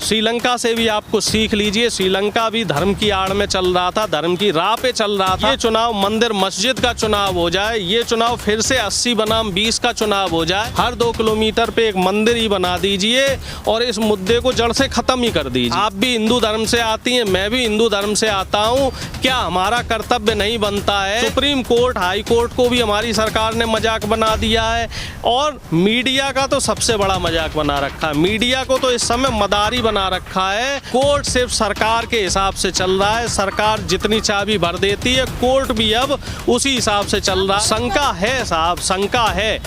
श्रीलंका से भी आप कुछ सीख लीजिए। श्रीलंका भी धर्म की आड़ में चल रहा था, धर्म की राह पे चल रहा था। ये चुनाव मंदिर मस्जिद का चुनाव हो जाए, ये चुनाव फिर से 80 बनाम 20 का चुनाव हो जाए। हर 2 किलोमीटर पे एक मंदिर ही बना दीजिए और इस मुद्दे को जड़ से खत्म ही कर दीजिए। आप भी हिंदू धर्म से आती हैं, मैं भी हिंदू धर्म से आता हूँ। क्या हमारा कर्तव्य नहीं बनता है? सुप्रीम कोर्ट, हाई कोर्ट को भी हमारी सरकार ने मजाक बना दिया है और मीडिया का तो सबसे बड़ा मजाक बना रखा है। मीडिया को तो इस समय मदारी बना रखा है। कोर्ट सिर्फ सरकार के हिसाब से चल रहा है, सरकार जितनी चाबी भर देती है, कोर्ट भी अब उसी हिसाब से चल रहा है। शंका है साहब, शंका है।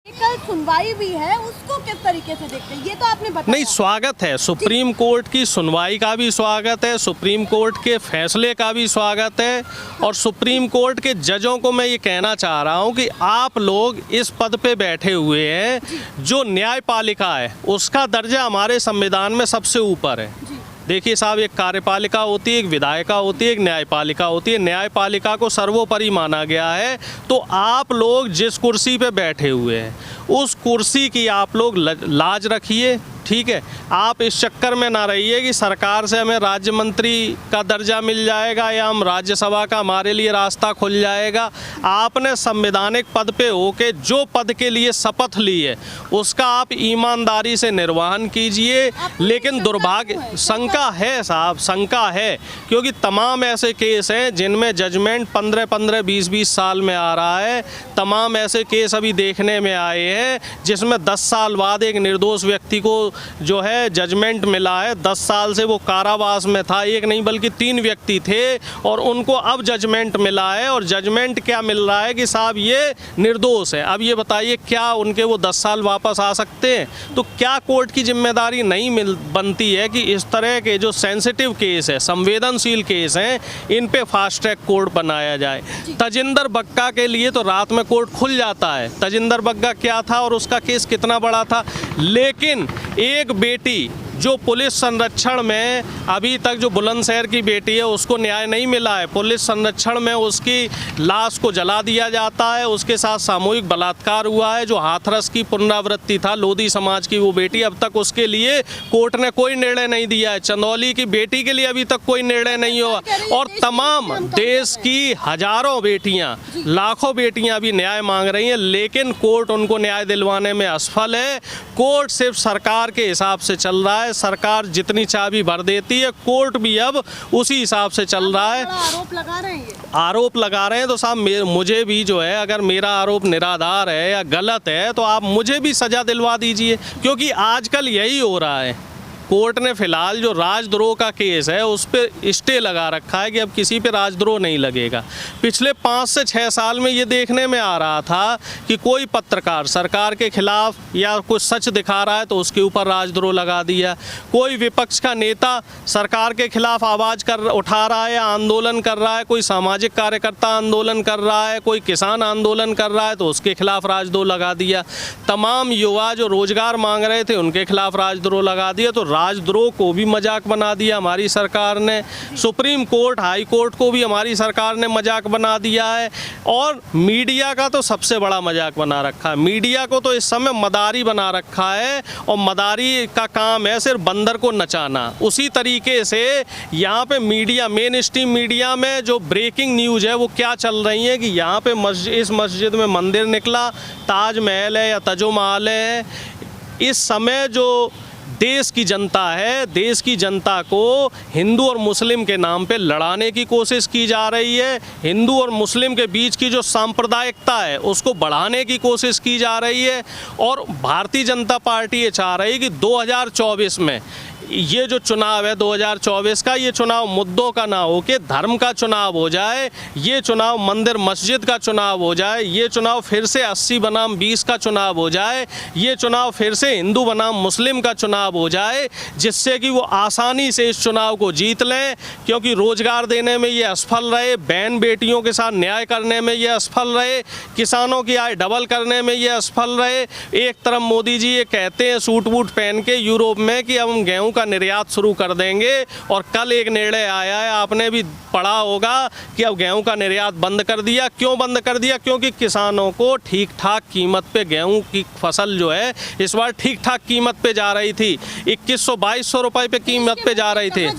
कल सुनवाई भी है, उसको किस तरीके से देखते हैं? ये तो आपने बताया। नहीं, स्वागत है सुप्रीम कोर्ट की सुनवाई का भी स्वागत है, सुप्रीम कोर्ट के फैसले का भी स्वागत है। और सुप्रीम कोर्ट के जजों को मैं ये कहना चाह रहा हूँ कि आप लोग इस पद पे बैठे हुए हैं, जो न्यायपालिका है उसका दर्जा हमारे संविधान में सबसे ऊपर है। देखिए साहब, एक कार्यपालिका होती है, एक विधायिका होती है, एक न्यायपालिका होती है। न्यायपालिका को सर्वोपरि माना गया है। तो आप लोग जिस कुर्सी पे बैठे हुए हैं उस कुर्सी की आप लोग लाज रखिए, ठीक है। आप इस चक्कर में ना रहिए कि सरकार से हमें राज्य मंत्री का दर्जा मिल जाएगा या हम राज्यसभा का हमारे लिए रास्ता खुल जाएगा। आपने संवैधानिक पद पे होके जो पद के लिए शपथ ली है उसका आप ईमानदारी से निर्वहन कीजिए। लेकिन दुर्भाग्य, शंका है साहब, शंका है, क्योंकि तमाम ऐसे केस हैं जिनमें जजमेंट 15-15, 20-20 साल में आ रहा है। तमाम ऐसे केस अभी देखने में आए हैं जिसमें 10 साल बाद एक निर्दोष व्यक्ति को जो है जजमेंट मिला है। 10 साल से वो कारावास में था, एक नहीं बल्कि 3 व्यक्ति थे और उनको अब जजमेंट मिला है। और जजमेंट क्या मिल रहा है कि साहब ये निर्दोष है। अब ये बताइए, क्या उनके वो 10 साल वापस आ सकते हैं? तो क्या कोर्ट की जिम्मेदारी नहीं बनती है कि इस तरह के जो सेंसिटिव केस है, संवेदनशील केस हैं, इन पे फास्ट ट्रैक कोर्ट बनाया जाए? तजिंदर बग्गा के लिए तो रात में कोर्ट खुल जाता है। तजिंदर बग्गा क्या था और उसका केस कितना बड़ा था, लेकिन एक बेटी जो पुलिस संरक्षण में, अभी तक जो बुलंदशहर की बेटी है उसको न्याय नहीं मिला है। पुलिस संरक्षण में उसकी लाश को जला दिया जाता है, उसके साथ सामूहिक बलात्कार हुआ है। जो हाथरस की पुनरावृत्ति था, लोधी समाज की वो बेटी, अब तक उसके लिए कोर्ट ने कोई निर्णय नहीं दिया है। चंदौली की बेटी के लिए अभी तक कोई निर्णय नहीं हुआ। और तमाम देश की हजारों बेटियां, लाखों बेटियां अभी न्याय मांग रही हैं, लेकिन कोर्ट उनको न्याय दिलवाने में असफल है। कोर्ट सिर्फ सरकार के हिसाब से चल रहा है, सरकार जितनी चाबी भर देती है, कोर्ट भी अब उसी हिसाब से चल रहा है। आरोप लगा रहे हैं तो साहब मुझे भी जो है, अगर मेरा आरोप निराधार है या गलत है तो आप मुझे भी सजा दिलवा दीजिए, क्योंकि आजकल यही हो रहा है। कोर्ट ने फिलहाल जो राजद्रोह का केस है उस पर स्टे लगा रखा है कि अब किसी पे राजद्रोह नहीं लगेगा। पिछले 5 से 6 साल में ये देखने में आ रहा था कि कोई पत्रकार सरकार के खिलाफ या कुछ सच दिखा रहा है तो उसके ऊपर राजद्रोह लगा दिया। कोई विपक्ष का नेता सरकार के खिलाफ आवाज़ उठा रहा है या आंदोलन कर रहा है, कोई सामाजिक कार्यकर्ता आंदोलन कर रहा है, कोई किसान आंदोलन कर रहा है तो उसके खिलाफ राजद्रोह लगा दिया। तमाम युवा जो रोजगार मांग रहे थे उनके खिलाफ राजद्रोह लगा दिया। तो राजद्रोह को भी मजाक बना दिया हमारी सरकार ने। सुप्रीम कोर्ट, हाई कोर्ट को भी हमारी सरकार ने मजाक बना दिया है। और मीडिया का तो सबसे बड़ा मजाक बना रखा है। मीडिया को तो इस समय मदारी बना रखा है और मदारी का काम है सिर्फ बंदर को नचाना। उसी तरीके से यहाँ पे मीडिया, मेन स्ट्रीम मीडिया में जो ब्रेकिंग न्यूज़ है वो क्या चल रही है कि यहाँ पे इस मस्जिद में मंदिर निकला, ताजमहल है या तजोमहल है। इस समय जो देश की जनता है, देश की जनता को हिंदू और मुस्लिम के नाम पे लड़ाने की कोशिश की जा रही है। हिंदू और मुस्लिम के बीच की जो सांप्रदायिकता है उसको बढ़ाने की कोशिश की जा रही है। और भारतीय जनता पार्टी ये चाह रही है कि 2024 में ये जो चुनाव है 2024 का, ये चुनाव मुद्दों का ना हो के धर्म का चुनाव हो जाए। ये चुनाव मंदिर मस्जिद का चुनाव हो जाए। ये चुनाव फिर से 80 बनाम 20 का चुनाव हो जाए। ये चुनाव फिर से हिंदू बनाम मुस्लिम का चुनाव हो जाए, जिससे कि वो आसानी से इस चुनाव को जीत लें। क्योंकि रोजगार देने में ये असफल रहे, बहन बेटियों के साथ न्याय करने में ये असफल रहे, किसानों की आय डबल करने में ये असफल रहे। एक तरफ मोदी जी ये कहते हैं सूट बूट पहन के यूरोप में कि अब हम गेहूँ का निर्यात शुरू कर देंगे। और कल एक निर्णय आया है, आपने भी पढ़ा होगा कि अब गेहूं का निर्यात बंद कर दिया। क्यों बंद कर दिया? क्योंकि किसानों को ठीक ठाक कीमत पे गेहूं की फसल जो है इस बार ठीक ठाक कीमत पे जा रही थी, 2100-2200 रुपए पे कीमत पे जा रही थी।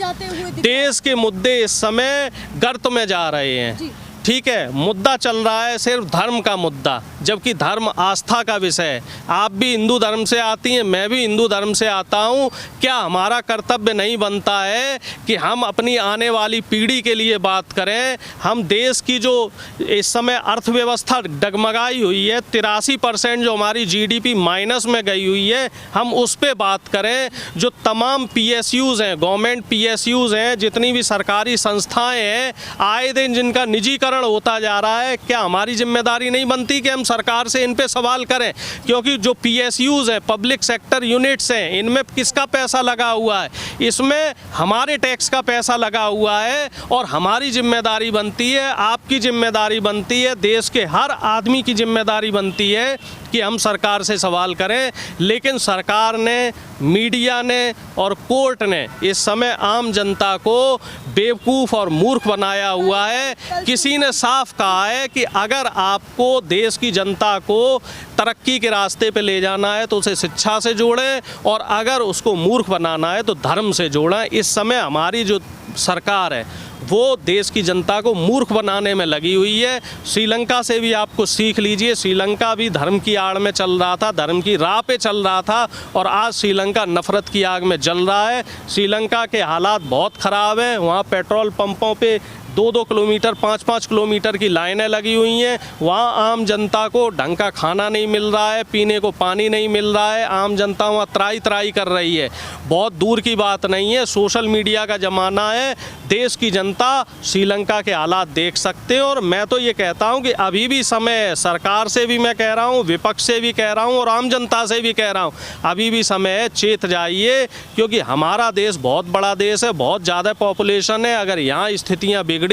देश के मुद्दे इस समय गर्त में जा रहे हैं। ठीक है, मुद्दा चल रहा है सिर्फ धर्म का मुद्दा, जबकि धर्म आस्था का विषय है। आप भी हिंदू धर्म से आती हैं, मैं भी हिंदू धर्म से आता हूं। क्या हमारा कर्तव्य नहीं बनता है कि हम अपनी आने वाली पीढ़ी के लिए बात करें? हम देश की जो इस समय अर्थव्यवस्था डगमगाई हुई है, 83% जो हमारी GDP माइनस में गई हुई है, हम उस पर बात करें। जो तमाम PSUs हैं, गवर्नमेंट PSUs हैं, जितनी भी सरकारी संस्थाएं हैं, आए दिन जिनका निजीकरण होता जा रहा है, क्या हमारी जिम्मेदारी नहीं बनती कि हम सरकार से इन पे सवाल करें? क्योंकि जो PSUs हैं, पब्लिक सेक्टर यूनिट्स हैं, इनमें किसका पैसा लगा हुआ है? इसमें हमारे टैक्स का पैसा लगा हुआ है और हमारी जिम्मेदारी बनती है, आपकी जिम्मेदारी बनती है, देश के हर आदमी की जिम्मेदारी बनती है कि हम सरकार से सवाल करें। लेकिन सरकार ने, मीडिया ने और कोर्ट ने इस समय आम जनता को बेवकूफ़ और मूर्ख बनाया हुआ है। किसी ने साफ कहा है कि अगर आपको देश की जनता को तरक्की के रास्ते पे ले जाना है तो उसे शिक्षा से जोड़ें, और अगर उसको मूर्ख बनाना है तो धर्म से जोड़ें। इस समय हमारी जो सरकार है वो देश की जनता को मूर्ख बनाने में लगी हुई है। श्रीलंका से भी आपको सीख लीजिए। श्रीलंका भी धर्म की आड़ में चल रहा था, धर्म की राह पे चल रहा था, और आज श्रीलंका नफरत की आग में जल रहा है। श्रीलंका के हालात बहुत ख़राब हैं। वहाँ पेट्रोल पंपों पे 2-2 किलोमीटर, 5-5 किलोमीटर की लाइनें लगी हुई हैं। वहाँ आम जनता को ढंग का खाना नहीं मिल रहा है, पीने को पानी नहीं मिल रहा है। आम जनता वहाँ त्राई कर रही है। बहुत दूर की बात नहीं है, सोशल मीडिया का ज़माना है। देश की जनता श्रीलंका के हालात देख सकते हैं। और मैं तो ये कहता हूँ कि अभी भी समय है, सरकार से भी मैं कह रहा हूँ, विपक्ष से भी कह रहा हूँ और आम जनता से भी कह रहा हूँ, अभी भी समय है, चेत जाइए। क्योंकि हमारा देश बहुत बड़ा देश है, बहुत ज़्यादा पॉपुलेशन है। अगर यहाँ स्थितियाँ बिगड़ी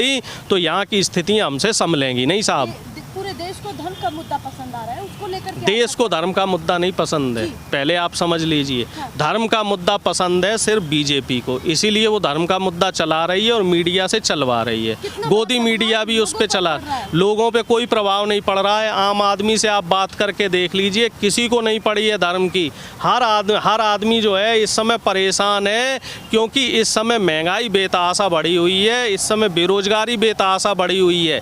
तो यहाँ की स्थितियाँ हमसे संभलेंगी नहीं साहब। पूरे देश को धर्म का मुद्दा पसंद आ रहा है, उसको लेकर के देश को धर्म का मुद्दा नहीं पसंद है, पहले आप समझ लीजिए। धर्म का मुद्दा पसंद है सिर्फ बीजेपी को, इसीलिए वो धर्म का मुद्दा चला रही है और मीडिया से चलवा रही है। गोदी मीडिया भी उस पर चला, लोगों पे कोई प्रभाव नहीं पड़ रहा है। आम आदमी से आप बात करके देख लीजिए, किसी को नहीं पड़ी है धर्म की। हर आदमी जो है इस समय परेशान है, क्योंकि इस समय महंगाई बेतहाशा बढ़ी हुई है, इस समय बेरोजगारी बेतहाशा बढ़ी हुई है।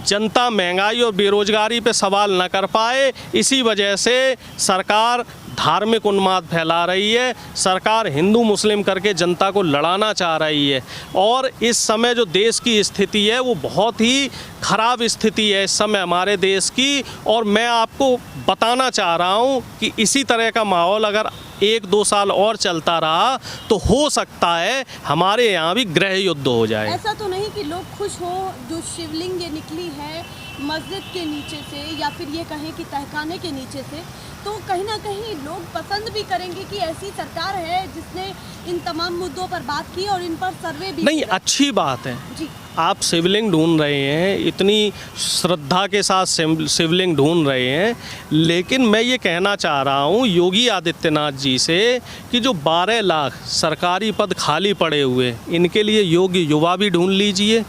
जनता महंगाई और बेरोजगारी पे सवाल न कर पाए, इसी वजह से सरकार धार्मिक उन्माद फैला रही है। सरकार हिंदू मुस्लिम करके जनता को लड़ाना चाह रही है। और इस समय जो देश की स्थिति है वो बहुत ही ख़राब स्थिति है इस समय हमारे देश की। और मैं आपको बताना चाह रहा हूँ कि इसी तरह का माहौल अगर 1-2 साल और चलता रहा तो हो सकता है हमारे यहाँ भी गृह युद्ध हो जाए। ऐसा तो नहीं कि लोग खुश हो जो शिवलिंग ये निकली है मस्जिद के नीचे से, या फिर ये कहें कि तहखाने के नीचे से, तो कहीं ना कहीं लोग पसंद भी करेंगे कि ऐसी सरकार है जिसने इन तमाम मुद्दों पर बात की और इन पर सर्वे भी नहीं, अच्छी बात है जी। आप शिवलिंग ढूंढ रहे हैं, इतनी श्रद्धा के साथ शिवलिंग ढूंढ रहे हैं, लेकिन मैं ये कहना चाह रहा हूँ योगी आदित्यनाथ जी से कि जो 12 लाख सरकारी पद खाली पड़े हुए, इनके लिए योग्य युवा भी ढूंढ लीजिए।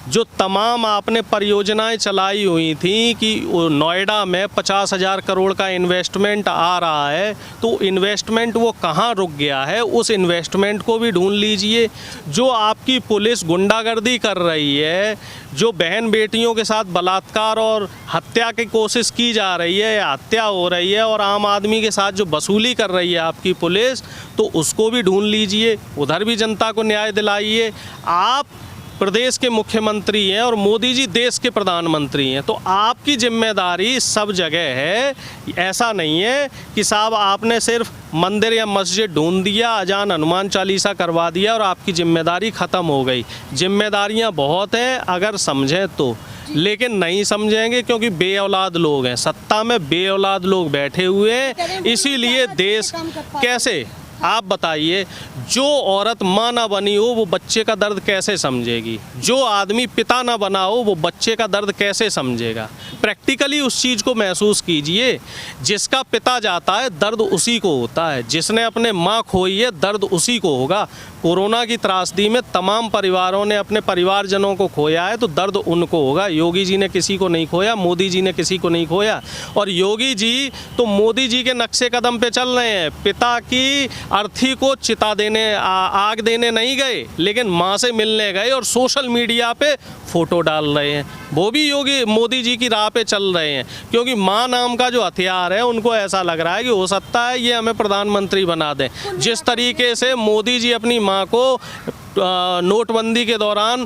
जो तमाम आपने परियोजनाएं चलाई हुई थी कि नोएडा में 50,000 करोड़ का इन्वेस्टमेंट आ रहा है, तो इन्वेस्टमेंट वो कहाँ रुक गया है, उस इन्वेस्टमेंट को भी ढूंढ लीजिए। जो आपकी पुलिस गुंडागर्दी कर रही है, जो बहन बेटियों के साथ बलात्कार और हत्या की कोशिश की जा रही है या हत्या हो रही है, और आम आदमी के साथ जो वसूली कर रही है आपकी पुलिस, तो उसको भी ढूंढ लीजिए, उधर भी जनता को न्याय दिलाइए। आप प्रदेश के मुख्यमंत्री हैं और मोदी जी देश के प्रधानमंत्री हैं, तो आपकी जिम्मेदारी सब जगह है। ऐसा नहीं है कि साहब आपने सिर्फ मंदिर या मस्जिद ढूंढ दिया, अजान हनुमान चालीसा करवा दिया और आपकी जिम्मेदारी ख़त्म हो गई। जिम्मेदारियां बहुत हैं अगर समझें तो, लेकिन नहीं समझेंगे क्योंकि बेऔलाद लोग हैं, सत्ता में बेऔलाद लोग बैठे हुए हैं। इसीलिए देश आप बताइए, जो औरत माँ ना बनी हो वो बच्चे का दर्द कैसे समझेगी? जो आदमी पिता ना बना हो वो बच्चे का दर्द कैसे समझेगा? प्रैक्टिकली उस चीज़ को महसूस कीजिए। जिसका पिता जाता है दर्द उसी को होता है, जिसने अपने माँ खोई है दर्द उसी को होगा। कोरोना की त्रासदी में तमाम परिवारों ने अपने परिवारजनों को खोया है तो दर्द उनको होगा। योगी जी ने किसी को नहीं खोया, मोदी जी ने किसी को नहीं खोया। और योगी जी तो मोदी जी के नक्शे कदम पे चल रहे हैं। पिता की अर्थी को चिता देने आग देने नहीं गए, लेकिन माँ से मिलने गए और सोशल मीडिया पे फोटो डाल रहे हैं। वो भी योगी मोदी जी की राह पे चल रहे हैं, क्योंकि माँ नाम का जो हथियार है उनको ऐसा लग रहा है कि हो सकता है ये हमें प्रधानमंत्री बना दें। जिस तरीके से मोदी जी अपनी माँ को नोटबंदी के दौरान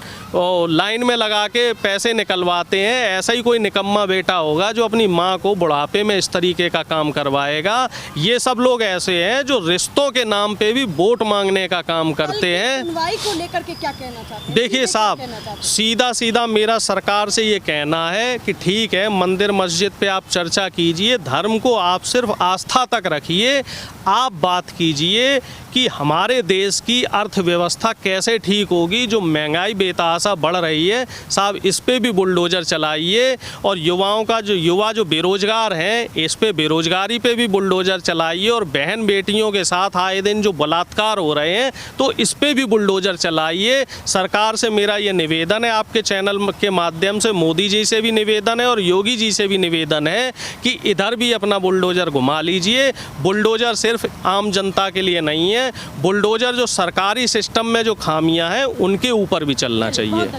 लाइन में लगा के पैसे निकलवाते हैं, ऐसा ही कोई निकम्मा बेटा होगा जो अपनी माँ को बुढ़ापे में इस तरीके का काम करवाएगा। ये सब लोग ऐसे हैं जो रिश्तों के नाम पे भी वोट मांगने का काम करते हैं। सुनवाई को लेकर के क्या कहना चाहते हैं? देखिए साहब, सीधा सीधा मेरा सरकार से ये कहना है कि ठीक है, मंदिर मस्जिद पे आप चर्चा कीजिए, धर्म को आप सिर्फ आस्था तक रखिए। आप बात कीजिए कि हमारे देश की अर्थव्यवस्था कैसे ठीक होगी। जो महंगाई बेतहाशा बढ़ रही है साहब, इस पे भी बुलडोज़र चलाइए। और युवाओं का युवा जो बेरोजगार हैं, इस पे बेरोजगारी पे भी बुलडोज़र चलाइए। और बहन बेटियों के साथ आए दिन जो बलात्कार हो रहे हैं तो इस पे भी बुलडोज़र चलाइए। सरकार से मेरा ये निवेदन है, आपके चैनल के माध्यम से मोदी जी से भी निवेदन है और योगी जी से भी निवेदन है कि इधर भी अपना बुलडोज़र घुमा लीजिए। बुलडोज़र सिर्फ आम जनता के लिए नहीं है, बुलडोज़र जो सरकारी सिस्टम में जो खामियां हैं उनके ऊपर भी चलना चाहिए।